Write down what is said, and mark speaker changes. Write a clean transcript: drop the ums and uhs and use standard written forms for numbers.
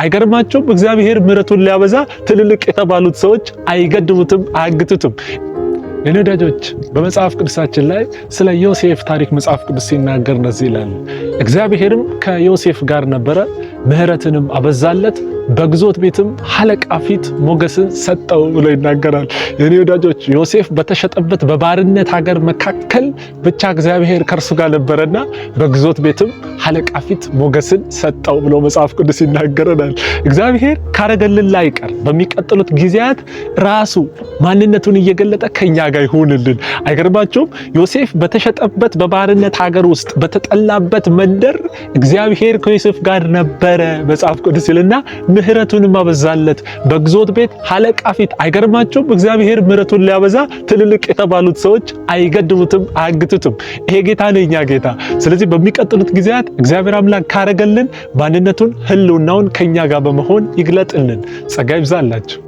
Speaker 1: አይገርማቸውም? እግዚአብሔር ምሕረቱን ሊያበዛ ትልልቅ የተባሉት ሰዎች አይገድቡትም፣ አያግቱትም። የኔ ወዳጆች በመጽሐፍ ቅዱሳችን ላይ ስለ ዮሴፍ ታሪክ መጽሐፍ ቅዱስ ሲናገር እንደዚህ ይላል። እግዚአብሔርም ከዮሴፍ ጋር ነበረ፣ ምሕረትንም አበዛለት፣ በግዞት ቤትም አለቃ ፊት ሞገስን ሰጠው ብሎ ይናገራል። የኔ ወዳጆች ዮሴፍ በተሸጠበት በባርነት ሀገር መካከል ብቻ እግዚአብሔር ከእርሱ ጋር ነበረና በግዞት ቤትም አለቃ ፊት ሞገስን ሰጠው ብሎ መጽሐፍ ቅዱስ ይናገረናል። እግዚአብሔር ካረገልን ላይ ቀር በሚቀጥሉት ጊዜያት ራሱ ማንነቱን እየገለጠ ከኛ ጋር ይሁንልን። አይገርማችሁም? ዮሴፍ በተሸጠበት በባርነት ሀገር ውስጥ በተጠላበት መንደር እግዚአብሔር ከዮሴፍ ጋር ነበረ መጽሐፍ ቅዱስ ይልና ምሕረቱንም አበዛለት በግዞት ቤት አለቃ ፊት። አይገርማችሁም? እግዚአብሔር ምሕረቱን ሊያበዛ ትልልቅ የተባሉት ሰዎች አይገድቡትም፣ አያግቱትም። ይሄ ጌታ ነው የኛ ጌታ። ስለዚህ በሚቀጥሉት ጊዜያት እግዚአብሔር አምላክ ካረገልን ማንነቱን ህልውናውን ከኛ ጋር በመሆን ይግለጥልን። ጸጋ ይብዛላችሁ።